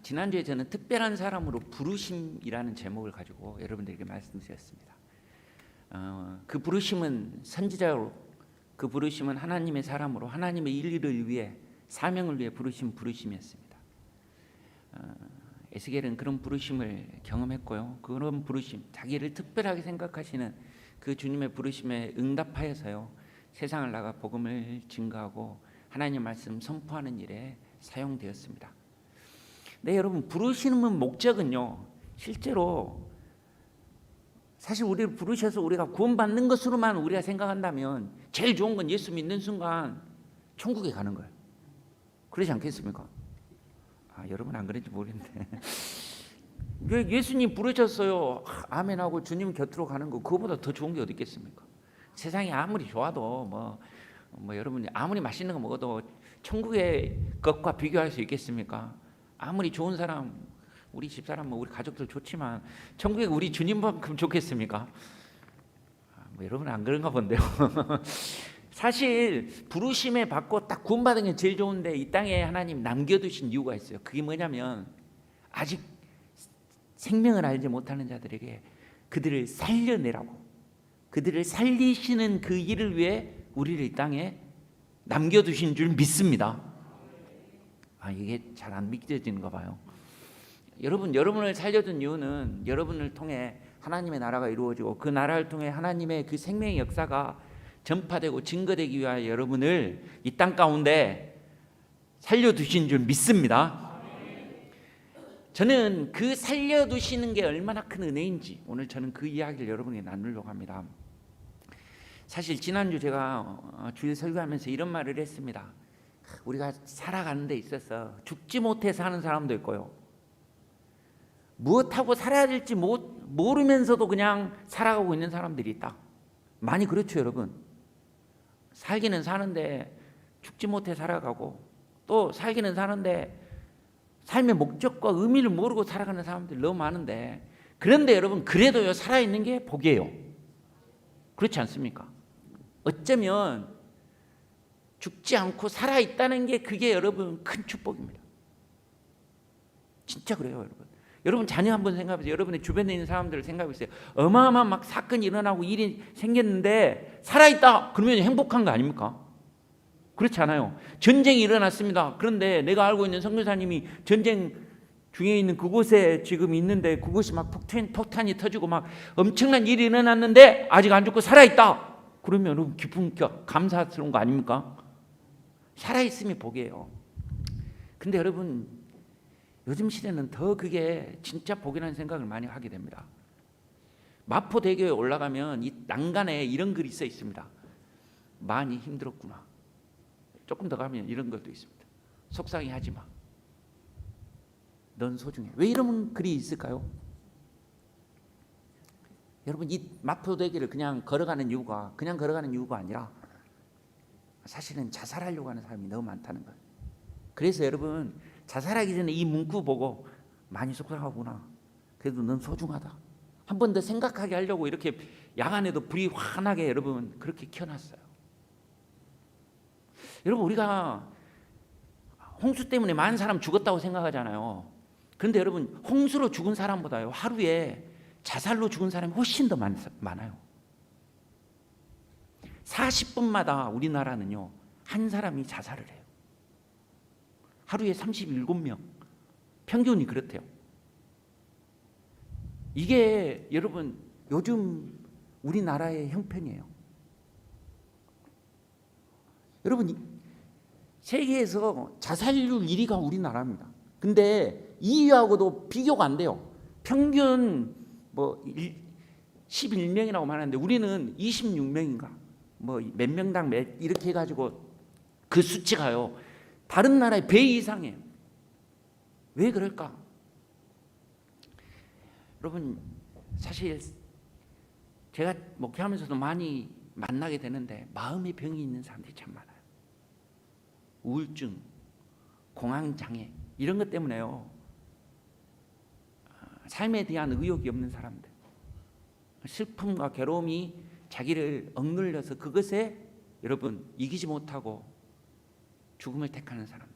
지난주에 저는 특별한 사람으로 부르심이라는 제목을 가지고 여러분들에게 말씀드렸습니다. 그 부르심은 선지자로, 그 부르심은 하나님의 사람으로 하나님의 일을 위해, 사명을 위해 부르신 부르심이었습니다. 에스겔은 그런 부르심을 경험했고요. 그런 부르심, 자기를 특별하게 생각하시는 그 주님의 부르심에 응답하여서요, 세상을 나가 복음을 증거하고 하나님의 말씀 선포하는 일에 사용되었습니다. 네, 여러분, 부르시는 목적은요, 실제로 사실 우리를 부르셔서 우리가 구원받는 것으로만 우리가 생각한다면 제일 좋은 건 예수 믿는 순간 천국에 가는 거예요. 그러지 않겠습니까? 여러분 안 그런지 모르겠는데 예수님 부르셨어요, 아멘하고 주님 곁으로 가는 거, 그거보다 더 좋은 게 어디 있겠습니까? 세상이 아무리 좋아도 뭐 여러분이 아무리 맛있는 거 먹어도 천국의 것과 비교할 수 있겠습니까? 아무리 좋은 사람, 우리 집사람, 우리 가족들 좋지만 천국에 우리 주님만큼 좋겠습니까? 여러분 안 그런가 본데요. 사실 부르심에 받고 딱 구원받은 게 제일 좋은데 이 땅에 하나님 남겨두신 이유가 있어요. 그게 뭐냐면 아직 생명을 알지 못하는 자들에게 그들을 살려내라고, 그들을 살리시는 그 일을 위해 우리를 이 땅에 남겨두신 줄 믿습니다. 이게 잘 안 믿겨지는가 봐요. 여러분을 살려준 이유는 여러분을 통해 하나님의 나라가 이루어지고 그 나라를 통해 하나님의 그 생명의 역사가 전파되고 증거되기 위하여 여러분을 이 땅 가운데 살려두신 줄 믿습니다. 저는 그 살려두시는 게 얼마나 큰 은혜인지 오늘 저는 그 이야기를 여러분에게 나누려고 합니다. 사실 지난주 제가 주일 설교하면서 이런 말을 했습니다. 우리가 살아가는 데 있어서 죽지 못해서 사는 사람도 있고요, 무엇하고 살아야 될지 모르면서도 그냥 살아가고 있는 사람들이 있다. 많이 그렇죠, 여러분. 살기는 사는데 죽지 못해 살아가고, 또 살기는 사는데 삶의 목적과 의미를 모르고 살아가는 사람들이 너무 많은데, 그런데 여러분, 그래도요, 살아있는 게 복이에요. 그렇지 않습니까? 어쩌면 죽지 않고 살아있다는 게 그게 여러분 큰 축복입니다. 진짜 그래요, 여러분. 여러분 자녀 한번 생각해보세요. 여러분의 주변에 있는 사람들을 생각해보세요. 어마어마한 막 사건이 일어나고 일이 생겼는데 살아있다 그러면 행복한 거 아닙니까? 그렇지 않아요. 전쟁이 일어났습니다. 그런데 내가 알고 있는 선교사님이 전쟁 중에 있는 그곳에 지금 있는데 그곳이 막 폭탄이 터지고 막 엄청난 일이 일어났는데 아직 안 죽고 살아있다 그러면 여러분 기쁨, 감사스러운 거 아닙니까? 살아있음이 복이에요. 근데 여러분, 요즘 시대는 더 그게 진짜 복이라는 생각을 많이 하게 됩니다. 마포대교에 올라가면 이 난간에 이런 글이 써 있습니다. 많이 힘들었구나. 조금 더 가면 이런 것도 있습니다. 속상해하지 마. 넌 소중해. 왜 이런 글이 있을까요? 여러분, 이 마포대교를 그냥 걸어가는 이유가 아니라 사실은 자살하려고 하는 사람이 너무 많다는 거예요. 그래서 여러분, 자살하기 전에 이 문구 보고 많이 속상하구나, 그래도 넌 소중하다, 한 번 더 생각하게 하려고 이렇게 야간에도 불이 환하게 여러분 그렇게 켜놨어요. 여러분, 우리가 홍수 때문에 많은 사람 죽었다고 생각하잖아요. 그런데 여러분, 홍수로 죽은 사람보다요 하루에 자살로 죽은 사람이 훨씬 더 많아요. 40분마다 우리나라는요 한 사람이 자살을 해요. 하루에 37명, 평균이 그렇대요. 이게 여러분 요즘 우리나라의 형편이에요. 여러분, 세계에서 자살률 1위가 우리나라입니다. 근데 2위하고도 비교가 안 돼요. 평균 11명이라고 말하는데 우리는 26명인가 몇 명당 이렇게 해가지고 그 수치가요 다른 나라의 배 이상이에요. 왜 그럴까? 여러분, 사실 제가 목회하면서도 많이 만나게 되는데 마음의 병이 있는 사람들이 참 많아요. 우울증, 공황장애 이런 것 때문에요 삶에 대한 의욕이 없는 사람들, 슬픔과 괴로움이 자기를 억눌려서 그것에 여러분 이기지 못하고 죽음을 택하는 사람들,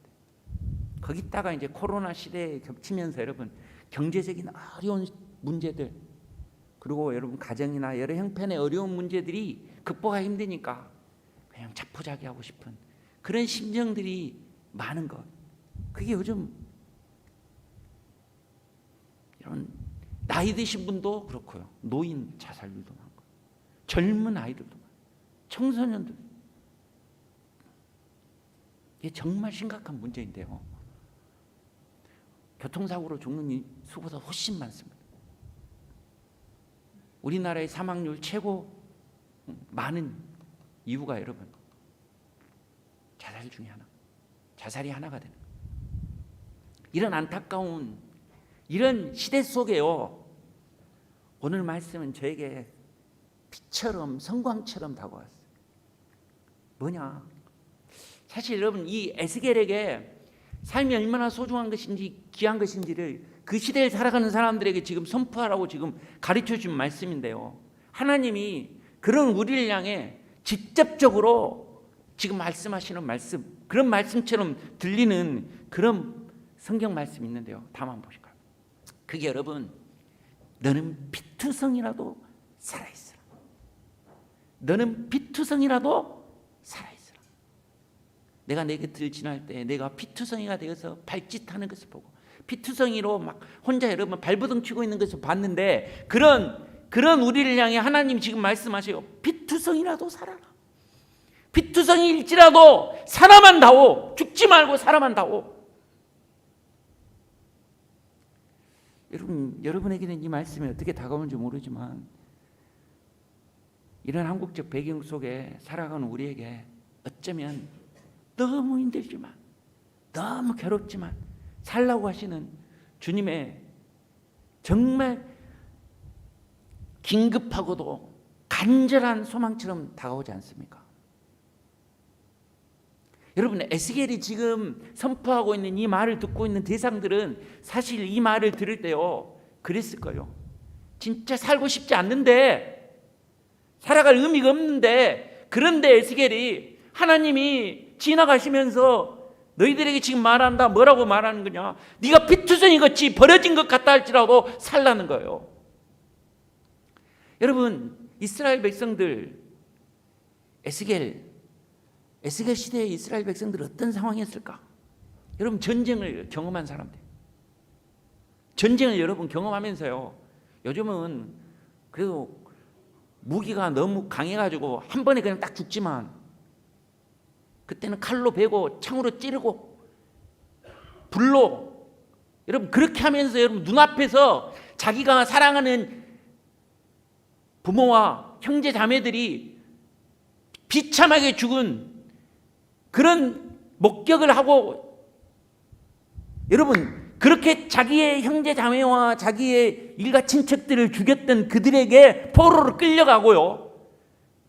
거기다가 이제 코로나 시대에 겹치면서 여러분 경제적인 어려운 문제들, 그리고 여러분 가정이나 여러 형편의 어려운 문제들이 극복하기 힘드니까 그냥 자포자기하고 싶은 그런 심정들이 많은 것. 그게 요즘 여러분 나이 드신 분도 그렇고요, 노인 자살률도 많고, 젊은 아이들도 많고, 청소년들. 이게 정말 심각한 문제인데요, 교통사고로 죽는 수보다 훨씬 많습니다. 우리나라의 사망률 최고 많은 이유가 여러분 자살 중에 하나, 자살이 하나가 되는 거예요. 이런 안타까운 이런 시대 속에요, 오늘 말씀은 저에게 빛처럼 성광처럼 다가왔어요. 뭐냐? 사실 여러분 이 에스겔에게 삶이 얼마나 소중한 것인지 귀한 것인지를 그 시대에 살아가는 사람들에게 지금 선포하라고 지금 가르쳐 준 말씀인데요, 하나님이 그런 우리를 향해 직접적으로 지금 말씀하시는 말씀, 그런 말씀처럼 들리는 그런 성경 말씀이 있는데요, 다음 한번 보실까요? 그게 여러분, 너는 피투성이라도 살아있으라. 너는 피투성이라도 살아있으라. 내가 내 곁을 지날 때 내가 피투성이가 되어서 발짓하는 것을 보고 피투성이로 막 혼자 여러분 발버둥 치고 있는 것을 봤는데, 그런 우리를 향해 하나님 지금 말씀하세요. 피투성이라도 살아라. 피투성일지라도 살아만 다오. 죽지 말고 살아만 다오. 여러분에게는 이 말씀이 어떻게 다가오는지 모르지만 이런 한국적 배경 속에 살아가는 우리에게 어쩌면 너무 힘들지만, 너무 괴롭지만 살라고 하시는 주님의 정말 긴급하고도 간절한 소망처럼 다가오지 않습니까? 여러분 에스겔이 지금 선포하고 있는 이 말을 듣고 있는 대상들은 사실 이 말을 들을 때요 그랬을 거예요. 진짜 살고 싶지 않는데, 살아갈 의미가 없는데, 그런데 에스겔이 하나님이 지나가시면서 너희들에게 지금 말한다. 뭐라고 말하는 거냐? 네가 피투성이 같이 버려진 것 같다 할지라도 살라는 거예요. 여러분 이스라엘 백성들, 에스겔 시대의 이스라엘 백성들 어떤 상황이었을까? 여러분 전쟁을 경험한 사람들, 전쟁을 여러분 경험하면서요, 요즘은 그래도 무기가 너무 강해가지고 한 번에 그냥 딱 죽지만, 그때는 칼로 베고 창으로 찌르고 불로, 여러분 그렇게 하면서 여러분 눈앞에서 자기가 사랑하는 부모와 형제 자매들이 비참하게 죽은 그런 목격을 하고, 여러분 그렇게 자기의 형제 자매와 자기의 일가 친척들을 죽였던 그들에게 포로로 끌려가고요,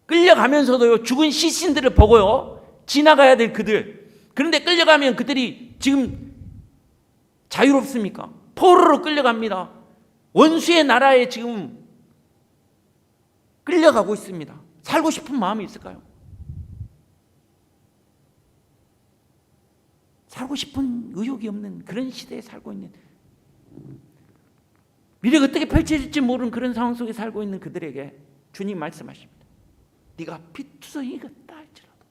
끌려가면서도요 죽은 시신들을 보고요 지나가야 될 그들, 그런데 끌려가면 그들이 지금 자유롭습니까? 포로로 끌려갑니다. 원수의 나라에 지금 끌려가고 있습니다. 살고 싶은 마음이 있을까요? 살고 싶은 의욕이 없는 그런 시대에 살고 있는, 미래가 어떻게 펼쳐질지 모르는 그런 상황 속에 살고 있는 그들에게 주님 말씀하십니다. 네가 피투성이 같다 할지라도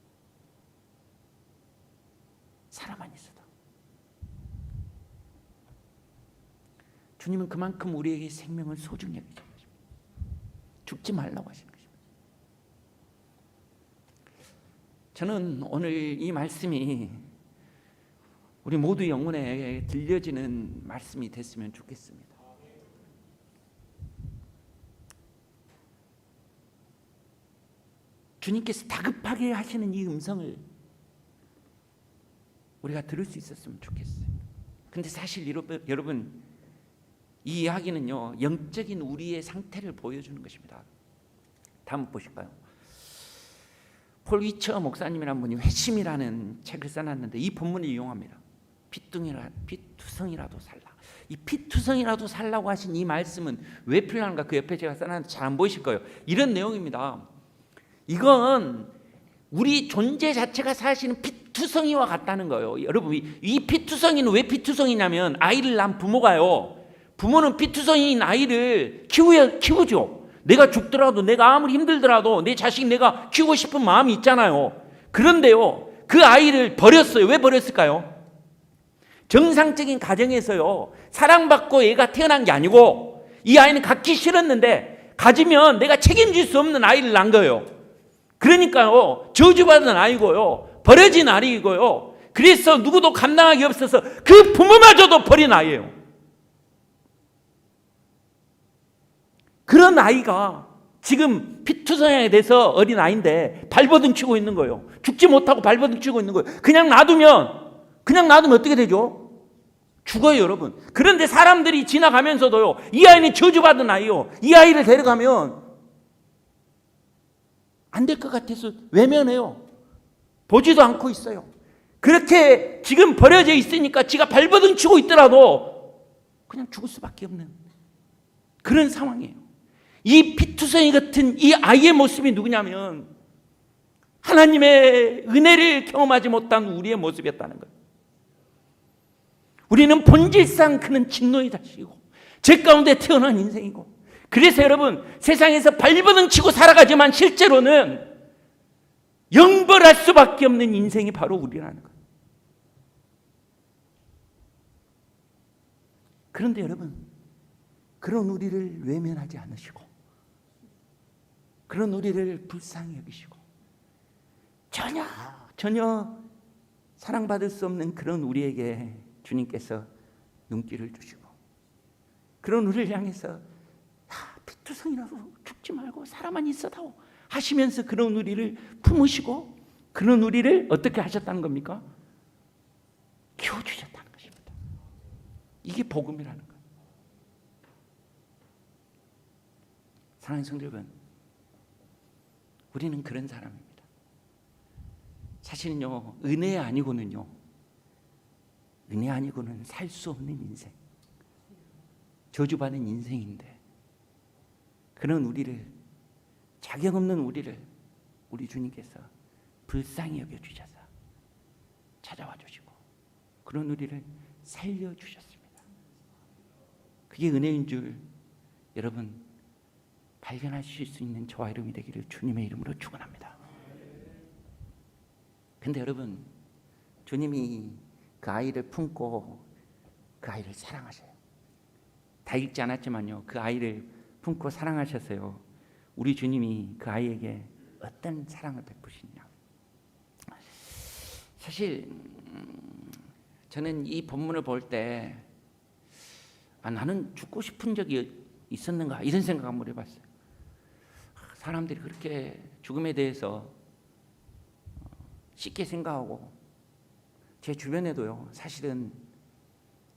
살아만 있어도. 주님은 그만큼 우리에게 생명을 소중히 여기시는 것입니다. 죽지 말라고 하시는 것입니다. 저는 오늘 이 말씀이 우리 모두 영혼에 들려지는 말씀이 됐으면 좋겠습니다. 주님께서 다급하게 하시는 이 음성을 우리가 들을 수 있었으면 좋겠어요. 근데 사실 여러분 이 이야기는요 영적인 우리의 상태를 보여주는 것입니다. 다음 보실까요? 폴 위처 목사님이라는 분이 회심이라는 책을 써놨는데 이 본문을 이용합니다. 피투성이라도 살라. 이 피투성이라도 살라고 하신 이 말씀은 왜 필요한가? 그 옆에 제가 써놨는데 잘 안 보이실 거예요. 이런 내용입니다. 이건 우리 존재 자체가 사실은 피투성이와 같다는 거예요. 여러분, 이 피투성이는 왜 피투성이냐면 아이를 낳은 부모가요, 부모는 피투성이인 아이를 키우죠. 내가 죽더라도, 내가 아무리 힘들더라도 내 자식 내가 키우고 싶은 마음이 있잖아요. 그런데요, 그 아이를 버렸어요. 왜 버렸을까요? 정상적인 가정에서요, 사랑받고 애가 태어난 게 아니고 이 아이는 갖기 싫었는데 가지면 내가 책임질 수 없는 아이를 낳은 거예요. 그러니까요, 저주받은 아이고요, 버려진 아이고요. 그래서 누구도 감당하기 없어서 그 부모마저도 버린 아이예요. 그런 아이가 지금 피투성이에 대해서 어린 아이인데 발버둥 치고 있는 거예요. 죽지 못하고 발버둥 치고 있는 거예요. 그냥 놔두면 어떻게 되죠? 죽어요, 여러분. 그런데 사람들이 지나가면서도요, 이 아이는 저주받은 아이요, 이 아이를 데려가면 안 될 것 같아서 외면해요. 보지도 않고 있어요. 그렇게 지금 버려져 있으니까 지가 발버둥 치고 있더라도 그냥 죽을 수밖에 없는 그런 상황이에요. 이 피투성이 같은 이 아이의 모습이 누구냐면 하나님의 은혜를 경험하지 못한 우리의 모습이었다는 거예요. 우리는 본질상 그는 진노의 자식이고 죄 가운데 태어난 인생이고, 그래서 여러분, 세상에서 발버둥 치고 살아가지만 실제로는 영벌할 수밖에 없는 인생이 바로 우리라는 거예요. 그런데 여러분, 그런 우리를 외면하지 않으시고 그런 우리를 불쌍히 여기시고 전혀 사랑받을 수 없는 그런 우리에게 주님께서 눈길을 주시고, 그런 우리를 향해서 피투성이라도 죽지 말고 살아만 있어다오 하시면서 그런 우리를 품으시고 그런 우리를 어떻게 하셨다는 겁니까? 키워주셨다는 것입니다. 이게 복음이라는 거예요. 사랑하는 성도 여러분, 우리는 그런 사람입니다. 사실은요, 은혜 아니고는 살 수 없는 인생, 저주받은 인생인데, 그런 우리를, 자격 없는 우리를 우리 주님께서 불쌍히 여겨주셔서 찾아와 주시고 그런 우리를 살려주셨습니다. 그게 은혜인 줄 여러분 발견하실 수 있는 저와 여러분이 되기를 주님의 이름으로 축원합니다. 근데 여러분, 주님이 그 아이를 품고 그 아이를 사랑하셔요. 다 읽지 않았지만요, 그 아이를 품고 사랑하셨어요. 우리 주님이 그 아이에게 어떤 사랑을 베푸시냐. 사실 저는 이 본문을 볼 때 나는 죽고 싶은 적이 있었는가 이런 생각 한번 해봤어요. 사람들이 그렇게 죽음에 대해서 쉽게 생각하고, 제 주변에도요, 사실은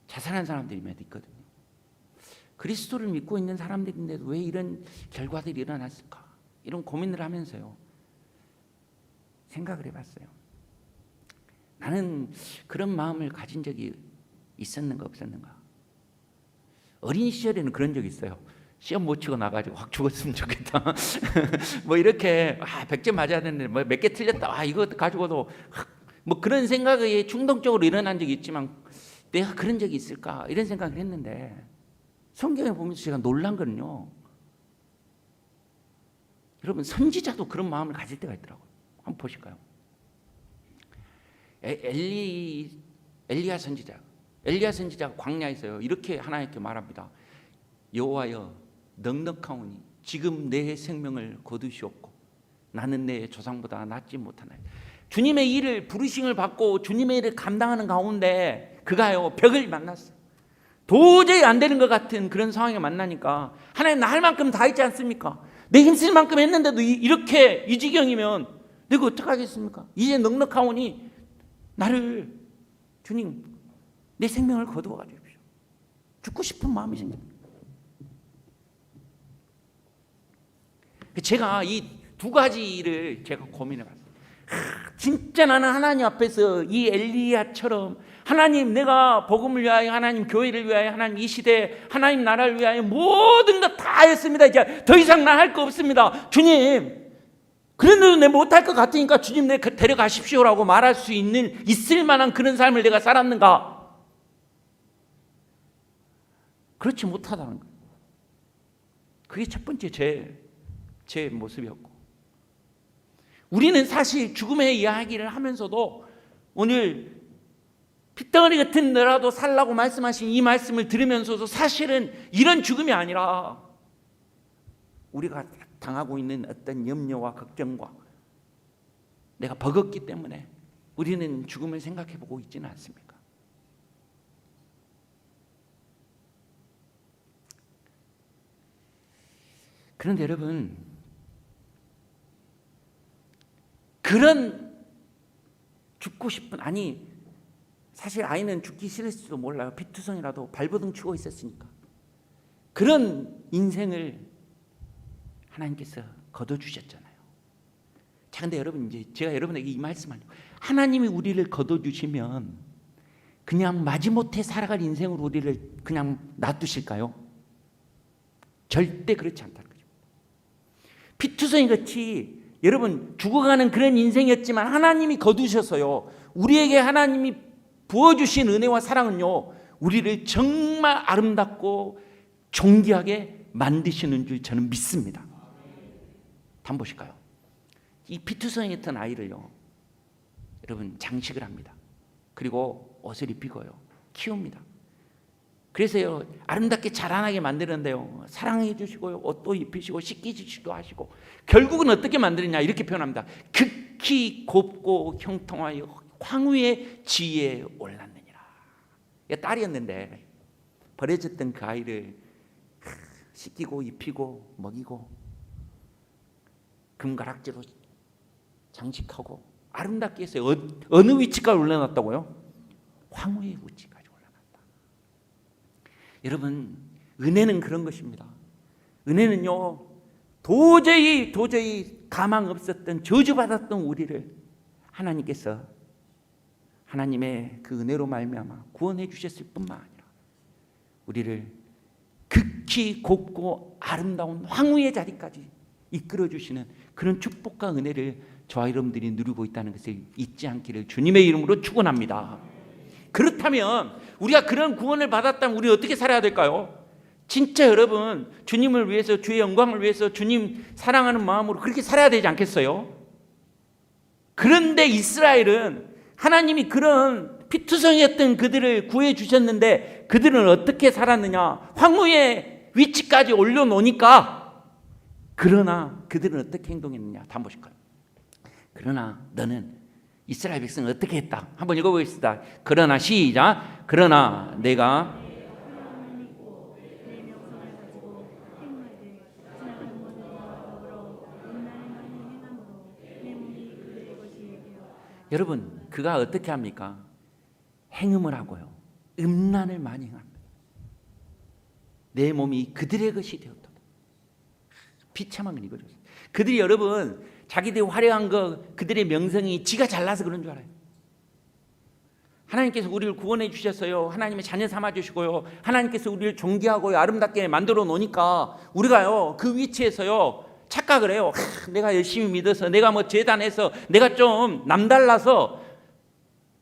자살한 사람들이 몇 있거든요. 그리스도를 믿고 있는 사람들인데도 왜 이런 결과들이 일어났을까, 이런 고민을 하면서요 생각을 해봤어요. 나는 그런 마음을 가진 적이 있었는가 없었는가. 어린 시절에는 그런 적이 있어요. 시험 못 치고 나가지고 확 죽었으면 좋겠다. 뭐 이렇게 100점 맞아야 되는데 뭐 몇 개 틀렸다. 이거 가지고도 뭐 그런 생각이 충동적으로 일어난 적이 있지만, 내가 그런 적이 있을까 이런 생각을 했는데, 성경에 보면서 제가 놀란 거는요, 여러분, 선지자도 그런 마음을 가질 때가 있더라고요. 한번 보실까요? 엘리야 선지자가 광야에서요 이렇게 하나님께 말합니다. 여호와여, 넉넉하오니 지금 내 생명을 거두시옵고 나는 내 조상보다 낫지 못하나이다. 주님의 일을, 부르심을 받고 주님의 일을 감당하는 가운데 그가요 벽을 만났어요. 도저히 안 되는 것 같은 그런 상황에 만나니까, 하나님 나 할 만큼 다 했지 않습니까? 내 힘쓸 만큼 했는데도 이렇게 이 지경이면 내가 어떡하겠습니까? 이제 넉넉하오니 나를, 주님, 내 생명을 거두어 가주십시오. 죽고 싶은 마음이 생깁니다. 제가 이 두 가지를 제가 고민해 봤어요. 진짜 나는 하나님 앞에서 이 엘리야처럼, 하나님 내가 복음을 위하여, 하나님 교회를 위하여, 하나님 이 시대 하나님 나라를 위하여 모든 것 다 했습니다. 이제 더 이상 난 할 거 없습니다. 주님, 그런데도 내 못할 것 같으니까 주님 내 데려가십시오라고 말할 수 있을 만한 그런 삶을 내가 살았는가? 그렇지 못하다는 거예요. 그게 첫 번째 제 모습이었고, 우리는 사실 죽음의 이야기를 하면서도 오늘 핏덩어리 같은 너라도 살라고 말씀하신 이 말씀을 들으면서도 사실은 이런 죽음이 아니라 우리가 당하고 있는 어떤 염려와 걱정과 내가 버겁기 때문에 우리는 죽음을 생각해 보고 있지는 않습니까? 그런데 여러분, 그런 죽고 싶은, 아니 사실 아이는 죽기 싫을지도 몰라요. 피투성이라도 발버둥 치고 있었으니까. 그런 인생을 하나님께서 거둬주셨잖아요. 자, 근데 여러분, 이제 제가 여러분에게 이 말씀하려고, 하나님이 우리를 거둬주시면 그냥 마지못해 살아갈 인생으로 우리를 그냥 놔두실까요? 절대 그렇지 않다는 거죠. 피투성이 같이 여러분 죽어가는 그런 인생이었지만 하나님이 거두셔서요, 우리에게 하나님이 부어주신 은혜와 사랑은요, 우리를 정말 아름답고 존귀하게 만드시는 줄 저는 믿습니다. 한번 보실까요? 이 피투성이 같은 아이를요, 여러분 장식을 합니다. 그리고 옷을 입히고요, 키웁니다. 그래서요, 아름답게 자라나게 만드는데요, 사랑해 주시고요, 옷도 입히시고 씻기시기도 하시고, 결국은 어떻게 만드느냐 이렇게 표현합니다. 극히 곱고 형통하여 황후의 지위에 올랐느니라. 딸이었는데 버려졌던 그 아이를 씻기고 입히고 먹이고 금가락지로 장식하고 아름답게 했어요. 어느 위치까지 올려놨다고요? 황후의 위치까지 올려놨다. 여러분, 은혜는 그런 것입니다. 은혜는요, 도저히 가망 없었던 저주받았던 우리를 하나님께서 하나님의 그 은혜로 말미암아 구원해 주셨을 뿐만 아니라 우리를 극히 곱고 아름다운 황후의 자리까지 이끌어 주시는 그런 축복과 은혜를 저와 여러분들이 누리고 있다는 것을 잊지 않기를 주님의 이름으로 축원합니다. 그렇다면 우리가 그런 구원을 받았다면 우리 어떻게 살아야 될까요? 진짜 여러분, 주님을 위해서, 주의 영광을 위해서 주님 사랑하는 마음으로 그렇게 살아야 되지 않겠어요? 그런데 이스라엘은 하나님이 그런 피투성이었던 그들을 구해 주셨는데 그들은 어떻게 살았느냐? 황후의 위치까지 올려놓으니까. 그러나 그들은 어떻게 행동했느냐? 한번 보실까요? 그러나 너는, 이스라엘 백성은 어떻게 했다? 한번 읽어보겠습니다. 그러나 시작. 그러나 내가 여러분, 그가 어떻게 합니까? 행음을 하고요, 음란을 많이 행합니다. 내 몸이 그들의 것이 되었다. 비참한 건 이거죠. 그들이 여러분 자기들이 화려한 거, 그들의 명성이 지가 잘나서 그런 줄 알아요. 하나님께서 우리를 구원해 주셨어요. 하나님의 자녀 삼아 주시고요, 하나님께서 우리를 존귀하고 아름답게 만들어 놓으니까 우리가요 그 위치에서요 착각을 해요. 내가 열심히 믿어서, 내가 뭐 재단해서, 내가 좀 남달라서,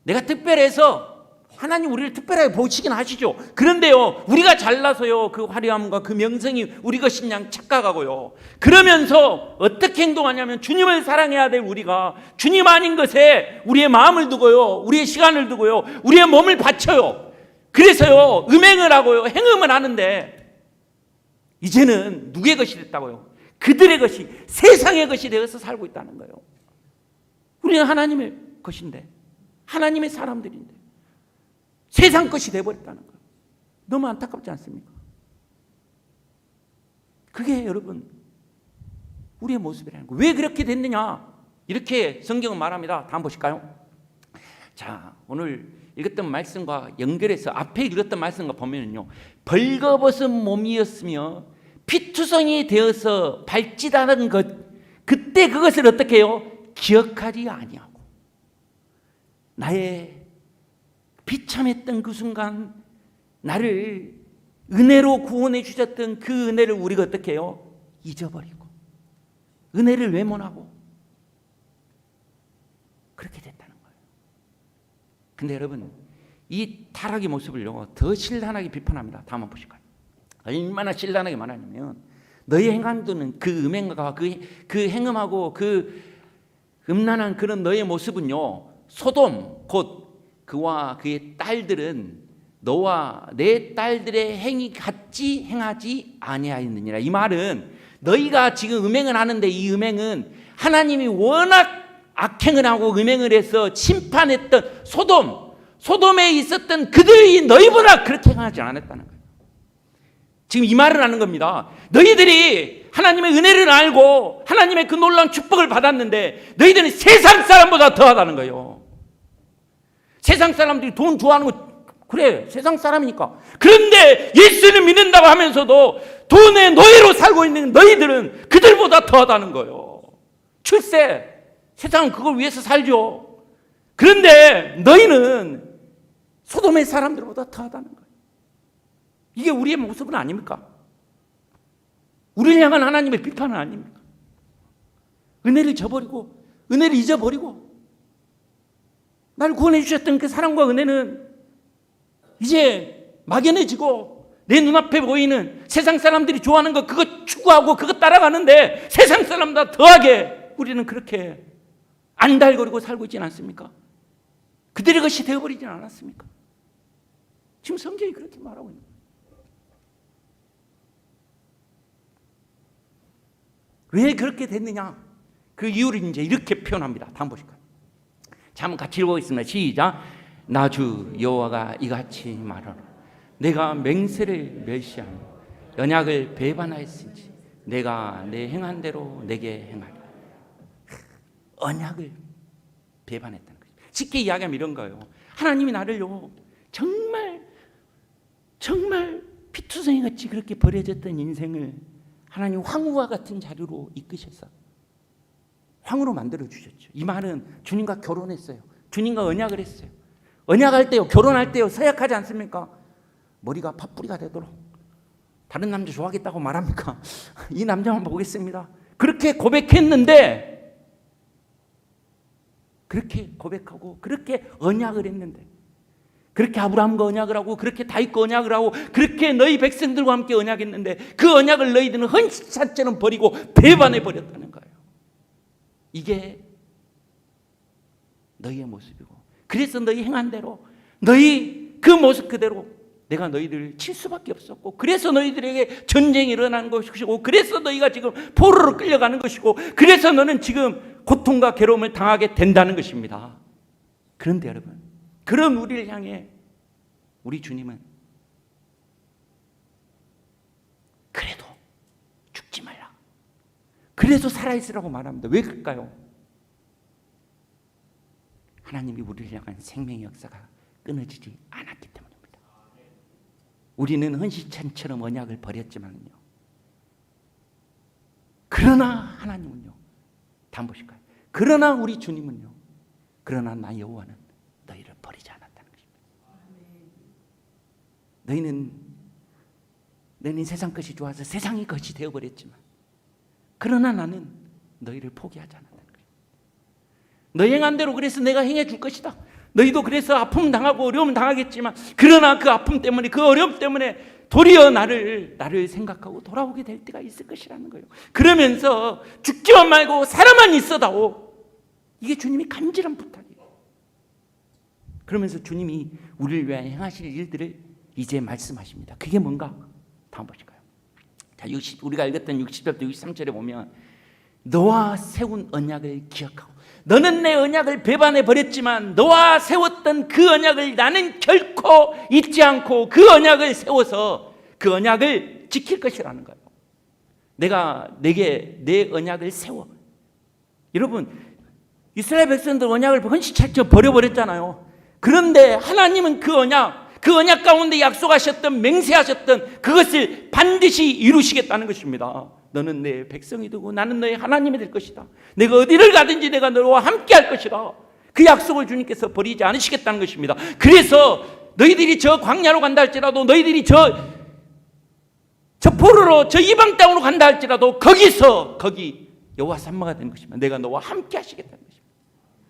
내가 특별해서 하나님 우리를 특별하게 보시긴 하시죠. 그런데요, 우리가 잘나서요 그 화려함과 그 명성이 우리 것인 양 착각하고요, 그러면서 어떻게 행동하냐면 주님을 사랑해야 될 우리가 주님 아닌 것에 우리의 마음을 두고요, 우리의 시간을 두고요, 우리의 몸을 바쳐요. 그래서요 음행을 하고요, 행음을 하는데 이제는 누구의 것이 됐다고요? 그들의 것이, 세상의 것이 되어서 살고 있다는 거예요. 우리는 하나님의 것인데, 하나님의 사람들인데 세상 것이 되어버렸다는 거예요. 너무 안타깝지 않습니까? 그게 여러분 우리의 모습이라는 거예요. 왜 그렇게 됐느냐? 이렇게 성경은 말합니다. 다음 보실까요? 자, 오늘 읽었던 말씀과 연결해서 앞에 읽었던 말씀과 보면요, 벌거벗은 몸이었으며 피투성이 되어서 발짓하는 것, 그때 그것을 어떻게 해요? 기억하지 아니하고, 나의 비참했던 그 순간 나를 은혜로 구원해 주셨던 그 은혜를 우리가 어떻게 해요? 잊어버리고 은혜를 외면하고 근데 여러분, 이 타락의 모습을요 더 신랄하게 비판합니다. 다음 한번 보실까요? 얼마나 신랄하게 말하냐면, 너희 행함도는 그 음행과 그 행음하고 그 음란한 그런 너의 모습은요, 소돔 곧 그와 그의 딸들은 너와 내 딸들의 행위 같이 행하지 아니하였느니라. 이 말은 너희가 지금 음행을 하는데, 이 음행은 하나님이 워낙 악행을 하고 음행을 해서 심판했던 소돔에 있었던 그들이 너희보다 그렇게 행하지 않았다는 거예요. 지금 이 말을 하는 겁니다. 너희들이 하나님의 은혜를 알고 하나님의 그 놀라운 축복을 받았는데 너희들은 세상 사람보다 더하다는 거예요. 세상 사람들이 돈 좋아하는 거 그래, 세상 사람이니까. 그런데 예수를 믿는다고 하면서도 돈의 노예로 살고 있는 너희들은 그들보다 더하다는 거예요. 출세, 세상은 그걸 위해서 살죠. 그런데 너희는 소돔의 사람들보다 더하다는 거예요. 이게 우리의 모습은 아닙니까? 우리를 향한 하나님의 비판은 아닙니까? 은혜를 저버리고 은혜를 잊어버리고 나를 구원해 주셨던 그 사랑과 은혜는 이제 막연해지고 내 눈앞에 보이는 세상 사람들이 좋아하는 거 그거 추구하고 그거 따라가는데 세상 사람보다 더하게 우리는 그렇게 안달거리고 살고 있지는 않습니까? 그들의 것이 되어버리진 않았습니까? 지금 성경이 그렇게 말하고 있는 거예요. 왜 그렇게 됐느냐? 그 이유를 이제 이렇게 표현합니다. 다음 보실까요? 자, 한번 같이 읽어보겠습니다. 시작. 나 주 여호와가 이같이 말하노라. 내가 맹세를 멸시하며 언약을 배반하였은지 내가 내 행한 대로 내게 행하리. 언약을 배반했다는 거죠. 쉽게 이야기하면 이런 거예요. 하나님이 나를요 정말 피투성이 같이 그렇게 버려졌던 인생을 하나님 황후와 같은 자료로 이끄셔서 황후로 만들어 주셨죠. 이 말은 주님과 결혼했어요. 주님과 언약을 했어요. 언약할 때요, 결혼할 때요 서약하지 않습니까? 머리가 팥뿌리가 되도록 다른 남자 좋아하겠다고 말합니까? 이 남자만 보겠습니다. 그렇게 고백했는데, 그렇게 고백하고 그렇게 언약을 했는데, 그렇게 아브라함과 언약을 하고 그렇게 다윗과 언약을 하고 그렇게 너희 백성들과 함께 언약했는데 그 언약을 너희들은 헌신처럼 버리고 배반해 버렸다는 거예요. 이게 너희의 모습이고, 그래서 너희 행한 대로 너희 그 모습 그대로 내가 너희들을 칠 수밖에 없었고, 그래서 너희들에게 전쟁이 일어나는 것이고, 그래서 너희가 지금 포로로 끌려가는 것이고, 그래서 너는 지금 고통과 괴로움을 당하게 된다는 것입니다. 그런데 여러분, 그런 우리를 향해 우리 주님은 그래도 죽지 말라, 그래도 살아있으라고 말합니다. 왜 그럴까요? 하나님이 우리를 향한 생명의 역사가 끊어지지 않았기 때문입니다. 우리는 헌신찬처럼 언약을 버렸지만요, 그러나 하나님은요, 다음 보실까요? 그러나 우리 주님은요, 그러나 나 여호와는 너희를 버리지 않았다는 것입니다. 너희는 세상 것이 좋아서 세상의 것이 되어버렸지만, 그러나 나는 너희를 포기하지 않았다는 것입니다. 너희 행한 대로 그래서 내가 행해 줄 것이다. 너희도 그래서 아픔 당하고 어려움 당하겠지만, 그러나 그 아픔 때문에, 그 어려움 때문에 도리어 나를 생각하고 돌아오게 될 때가 있을 것이라는 거예요. 그러면서 죽지만 말고 살아만 있어다오. 이게 주님이 간절한 부탁이에요. 그러면서 주님이 우리를 위하여 행하실 일들을 이제 말씀하십니다. 그게 뭔가? 다음 보실까요? 자, 우리가 읽었던 60절부터 63절에 보면, 너와 세운 언약을 기억하고, 너는 내 언약을 배반해 버렸지만 너와 세웠던 그 언약을 나는 결코 잊지 않고 그 언약을 세워서 그 언약을 지킬 것이라는 거예요. 내가 내게 내 언약을 세워. 여러분, 이스라엘 백성들 언약을 헌신처럼 버려버렸잖아요. 그런데 하나님은 그 언약 가운데 약속하셨던, 맹세하셨던 그것을 반드시 이루시겠다는 것입니다. 너는 내 백성이 되고 나는 너의 하나님이 될 것이다. 내가 어디를 가든지 내가 너와 함께 할 것이다. 그 약속을 주님께서 버리지 않으시겠다는 것입니다. 그래서 너희들이 저 광야로 간다 할지라도, 너희들이 저 포로로 저 이방 땅으로 간다 할지라도 거기 여호와 삼마가 되는 것입니다. 내가 너와 함께 하시겠다는 것입니다.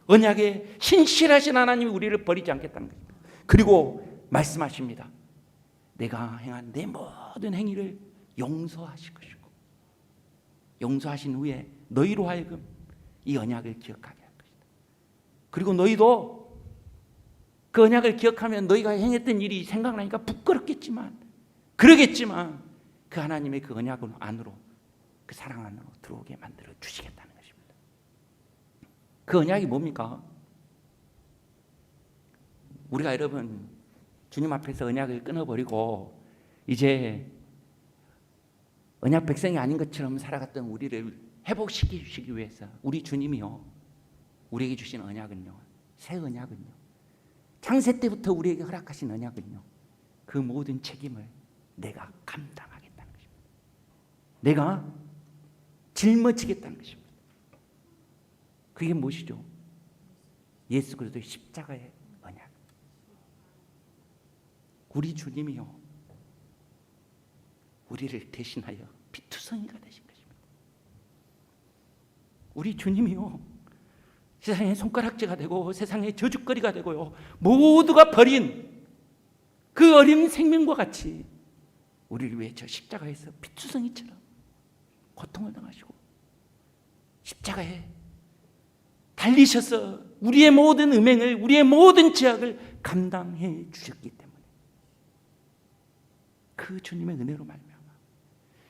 언약에 신실하신 하나님이 우리를 버리지 않겠다는 것입니다. 그리고 말씀하십니다. 내가 행한 내 모든 행위를 용서하실 것이고 용서하신 후에 너희로 하여금 이 언약을 기억하게 할 것이다. 그리고 너희도 그 언약을 기억하면 너희가 행했던 일이 생각나니까 부끄럽겠지만 그러겠지만 그 하나님의 그 언약 안으로 그 사랑 안으로 들어오게 만들어 주시겠다는 것입니다. 그 언약이 뭡니까? 우리가 여러분 주님 앞에서 언약을 끊어버리고 이제 언약 백성이 아닌 것처럼 살아갔던 우리를 회복시켜 주시기 위해서 우리 주님이요 우리에게 주신 언약은요 새 언약은요 창세 때부터 우리에게 허락하신 언약은요 그 모든 책임을 내가 감당하겠다는 것입니다. 내가 짊어지겠다는 것입니다. 그게 무엇이죠? 예수 그리스도의 십자가의 언약. 우리 주님이요 우리를 대신하여 피투성이가 되신 것입니다. 우리 주님이요 세상의 손가락질가 되고 세상의 저주거리가 되고요 모두가 버린 그 어린 생명과 같이 우리를 위해 저 십자가에서 피투성이처럼 고통을 당하시고 십자가에 달리셔서 우리의 모든 음행을 우리의 모든 죄악을 감당해 주셨기 때문에 그 주님의 은혜로 말미암아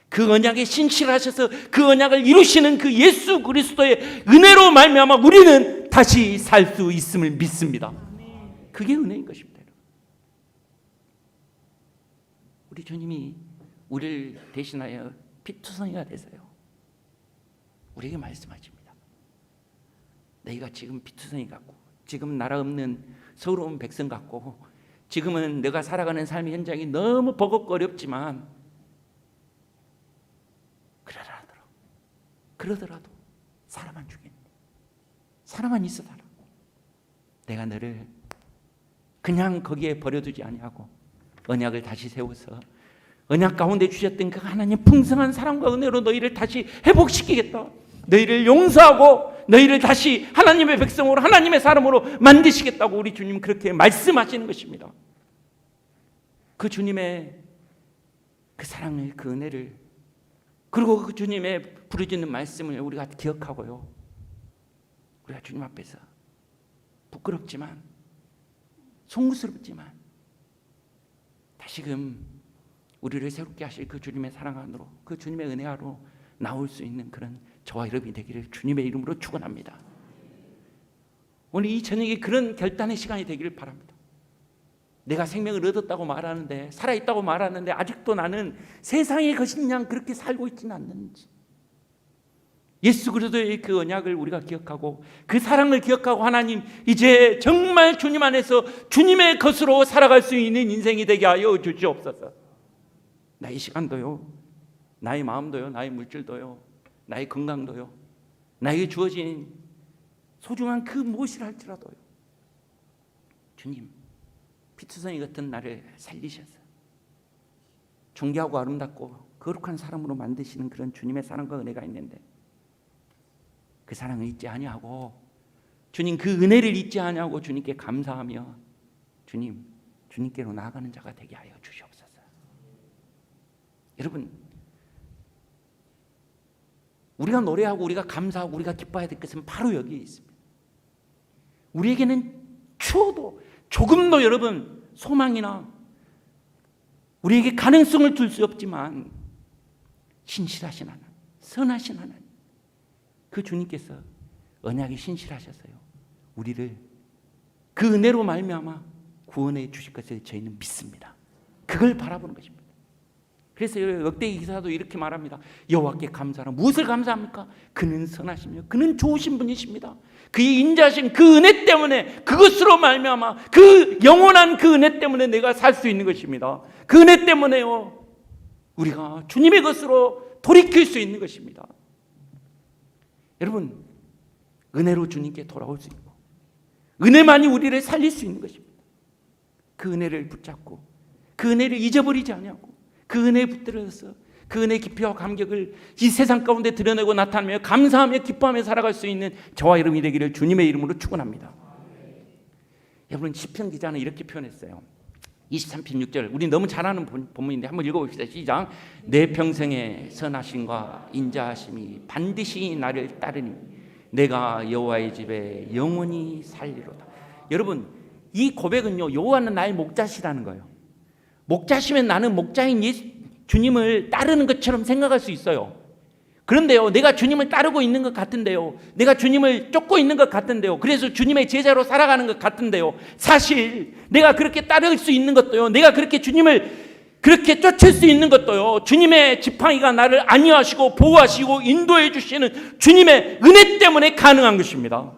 그 언약에 신실하셔서 그 언약을 이루시는 그 예수 그리스도의 은혜로 말미암아 우리는 다시 살 수 있음을 믿습니다. 그게 은혜인 것입니다. 우리 주님이 우리를 대신하여 피투성이가 되세요. 우리에게 말씀하십니다. 너희가 지금 피투성이 같고 지금 나라 없는 서러운 백성 같고 지금은 내가 살아가는 삶의 현장이 너무 버겁고 어렵지만 그러더라도 살아만 주겠네. 살아만 있어달라. 내가 너를 그냥 거기에 버려두지 아니하고 언약을 다시 세워서 언약 가운데 주셨던 그 하나님 풍성한 사랑과 은혜로 너희를 다시 회복시키겠다. 너희를 용서하고 너희를 다시 하나님의 백성으로 하나님의 사람으로 만드시겠다고 우리 주님 그렇게 말씀하시는 것입니다. 그 주님의 그 사랑을 그 은혜를 그리고 그 주님의 부르짖는 말씀을 우리가 기억하고요 우리가 주님 앞에서 부끄럽지만 송구스럽지만 다시금 우리를 새롭게 하실 그 주님의 사랑 안으로 그 주님의 은혜 아로 나올 수 있는 그런 저와 여러분이 되기를 주님의 이름으로 축원합니다. 오늘 이 저녁에 그런 결단의 시간이 되기를 바랍니다. 내가 생명을 얻었다고 말하는데 살아있다고 말하는데 아직도 나는 세상의 것인 양 그렇게 살고 있지는 않는지 예수 그리스도의 그 언약을 우리가 기억하고 그 사랑을 기억하고 하나님 이제 정말 주님 안에서 주님의 것으로 살아갈 수 있는 인생이 되게 하여 주시옵소서. 나의 시간도요 나의 마음도요 나의 물질도요 나의 건강도요 나에게 주어진 소중한 그 무엇이라 할지라도요 주님 피투성이 같은 나를 살리셔서 존귀하고 아름답고 거룩한 사람으로 만드시는 그런 주님의 사랑과 은혜가 있는데 그 사랑을 잊지 아니하고 주님 그 은혜를 잊지 아니하고 주님께 감사하며 주님께로 나아가는 자가 되게 하여 주시옵소서. 여러분 우리가 노래하고 우리가 감사하고 우리가 기뻐해야 될 것은 바로 여기에 있습니다. 우리에게는 추워도 조금도 여러분 소망이나 우리에게 가능성을 줄 수 없지만 신실하신 하나님, 선하신 하나님 그 주님께서 언약에 신실하셔서요 우리를 그 은혜로 말미암아 구원해 주실 것을 저희는 믿습니다. 그걸 바라보는 것입니다. 그래서 역대기 기사도 이렇게 말합니다. 여호와께 감사하라. 무엇을 감사합니까? 그는 선하시며 그는 좋으신 분이십니다. 그의 인자하신 그 은혜 때문에 그것으로 말미암아 그 영원한 그 은혜 때문에 내가 살 수 있는 것입니다. 그 은혜 때문에요 우리가 주님의 것으로 돌이킬 수 있는 것입니다. 여러분 은혜로 주님께 돌아올 수 있고 은혜만이 우리를 살릴 수 있는 것입니다. 그 은혜를 붙잡고 그 은혜를 잊어버리지 아니하고 그 은혜에 붙들어서 그 은혜 깊이와 감격을 이 세상 가운데 드러내고 나타내며 감사하며 기뻐하며 살아갈 수 있는 저와 여러분이 되기를 주님의 이름으로 축원합니다. 여러분, 시편 기자는 이렇게 표현했어요. 23편 6절, 우리 너무 잘 아는 본문인데 한번 읽어봅시다. 시작. 내 평생의 선하심과 인자하심이 반드시 나를 따르니 내가 여호와의 집에 영원히 살리로다. 여러분, 이 고백은요, 여호와는 나의 목자시라는 거예요. 목자시면 나는 목자인 주님을 따르는 것처럼 생각할 수 있어요. 그런데요, 내가 주님을 따르고 있는 것 같은데요, 내가 주님을 쫓고 있는 것 같은데요, 그래서 주님의 제자로 살아가는 것 같은데요, 사실 내가 그렇게 따를 수 있는 것도요, 내가 그렇게 주님을 그렇게 쫓을 수 있는 것도요, 주님의 지팡이가 나를 안위하시고 보호하시고 인도해 주시는 주님의 은혜 때문에 가능한 것입니다.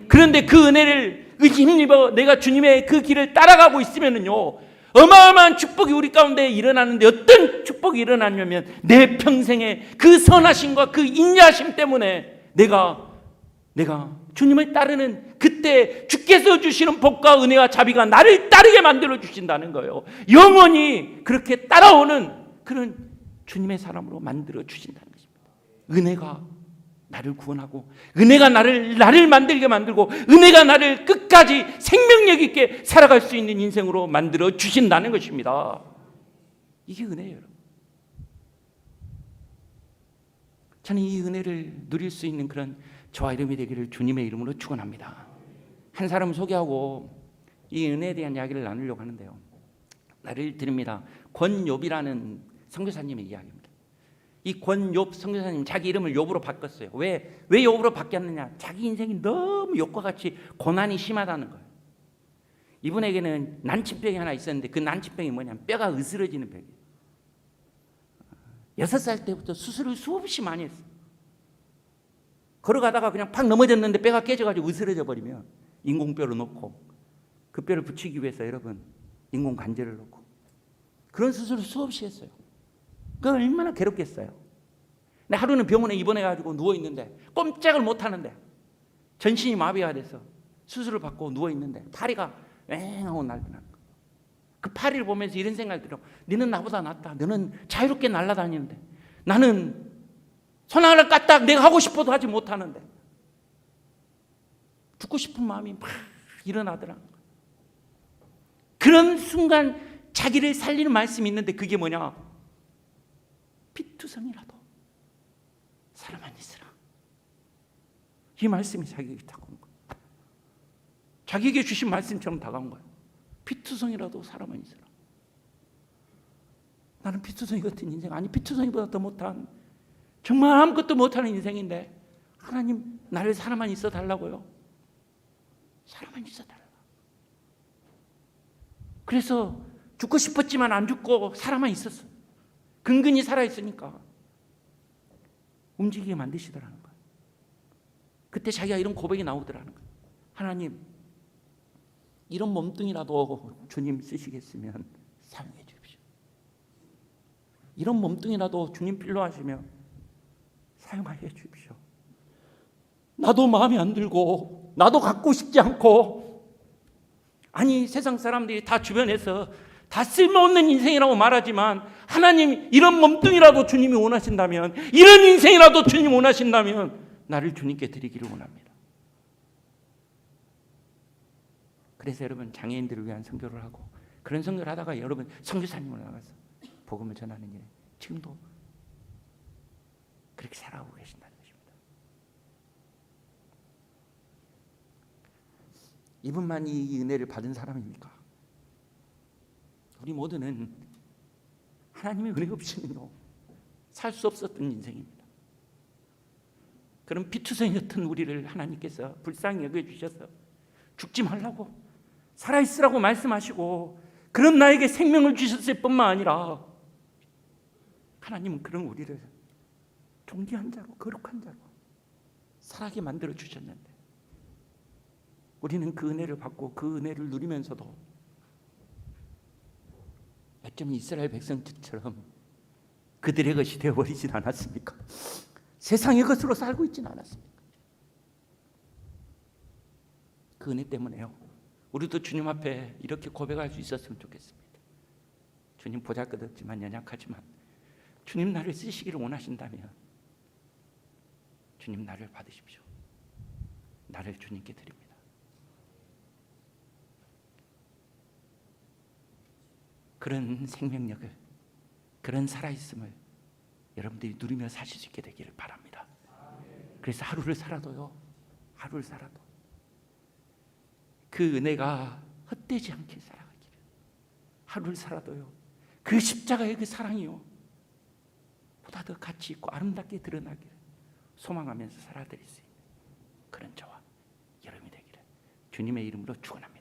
그런데 그 은혜를 힘입어 내가 주님의 그 길을 따라가고 있으면은요, 어마어마한 축복이 우리 가운데 일어나는데, 어떤 축복이 일어나냐면 내 평생의 그 선하심과 그 인자하심 때문에 내가 주님을 따르는 그때 주께서 주시는 복과 은혜와 자비가 나를 따르게 만들어 주신다는 거예요. 영원히 그렇게 따라오는 그런 주님의 사람으로 만들어 주신다는 것입니다. 은혜가 나를 구원하고, 은혜가 나를 만들게 만들고, 은혜가 나를 끝까지 생명력 있게 살아갈 수 있는 인생으로 만들어 주신다는 것입니다. 이게 은혜예요. 저는 이 은혜를 누릴 수 있는 그런 저와 이름이 되기를 주님의 이름으로 축원합니다. 한 사람을 소개하고 이 은혜에 대한 이야기를 나누려고 하는데요, 나를 드립니다. 권욥이라는 선교사님의 이야기입니다. 이 권욥 선교사님, 자기 이름을 욥으로 바꿨어요. 왜 욥으로 바뀌었느냐? 자기 인생이 너무 욥과 같이 고난이 심하다는 거예요. 이분에게는 난치병이 하나 있었는데, 그 난치병이 뭐냐면 뼈가 으스러지는 병이에요. 6살 때부터 수술을 수없이 많이 했어요. 걸어가다가 그냥 팍 넘어졌는데 뼈가 깨져가지고 으스러져 버리면 인공뼈를 놓고, 그 뼈를 붙이기 위해서 여러분 인공 관절을 놓고, 그런 수술을 수없이 했어요. 그 얼마나 괴롭겠어요. 근데 하루는 병원에 입원해가지고 누워있는데 꼼짝을 못하는데, 전신이 마비가 돼서 수술을 받고 누워있는데 파리가 왱하고 날더라는 거예요. 그 파리를 보면서 이런 생각이 들어. 너는 나보다 낫다. 너는 자유롭게 날아다니는데 나는 손 하나 까딱 내가 하고 싶어도 하지 못하는데, 죽고 싶은 마음이 막 일어나더라는 거예요. 그런 순간 자기를 살리는 말씀이 있는데, 그게 뭐냐? 피투성이라도 사람만 있으라. 이 말씀이 자기에게 다가온 거예요. 자기에게 주신 말씀처럼 다가온 거예요. 피투성이라도 사람만 있으라. 나는 피투성이 같은 인생, 아니 피투성이보다 더 못한, 정말 아무것도 못하는 인생인데 하나님 나를 사람만 있어 달라고요. 사람만 있어 달라. 그래서 죽고 싶었지만 안 죽고 사람만 있었어. 근근히 살아있으니까 움직이게 만드시더라는 거예요. 그때 자기가 이런 고백이 나오더라는 거예요. 하나님, 이런 몸뚱이라도 주님 쓰시겠으면 사용해 주십시오. 이런 몸뚱이라도 주님 필요하시면 사용하여 주십시오. 나도 마음에 안 들고, 나도 갖고 싶지 않고, 아니 세상 사람들이 다 주변에서 다 쓸모없는 인생이라고 말하지만, 하나님 이런 몸뚱이라도 주님이 원하신다면, 이런 인생이라도 주님 원하신다면 나를 주님께 드리기를 원합니다. 그래서 여러분, 장애인들을 위한 선교를 하고, 그런 선교를 하다가 여러분 선교사님을 나가서 복음을 전하는 일에 지금도 그렇게 살아가고 계신다는 것입니다. 이분만이 이 은혜를 받은 사람입니까? 우리 모두는 하나님의 은혜 없이는요 살 수 없었던 인생입니다. 그런 피투성이 같은 우리를 하나님께서 불쌍히 여겨주셔서 죽지 말라고, 살아있으라고 말씀하시고, 그런 나에게 생명을 주셨을 뿐만 아니라 하나님은 그런 우리를 존귀한 자로, 거룩한 자로 살아게 만들어 주셨는데, 우리는 그 은혜를 받고 그 은혜를 누리면서도 어쩌면 이스라엘 백성들처럼 그들의 것이 되어버리진 않았습니까? 세상의 것으로 살고 있지는 않았습니까? 그 은혜 때문에요, 우리도 주님 앞에 이렇게 고백할 수 있었으면 좋겠습니다. 주님, 보잘것없지만 연약하지만 주님 나를 쓰시기를 원하신다면 주님 나를 받으십시오. 나를 주님께 드립니다. 그런 생명력을, 그런 살아있음을 여러분들이 누리며 사실 수 있게 되기를 바랍니다. 그래서 하루를 살아도요, 하루를 살아도 그 은혜가 헛되지 않게 살아가기를, 하루를 살아도요 그 십자가의 그 사랑이요 보다 더 가치 있고 아름답게 드러나기를 소망하면서 살아드릴 수 있는 그런 저와 여러분이 되기를 주님의 이름으로 축원합니다.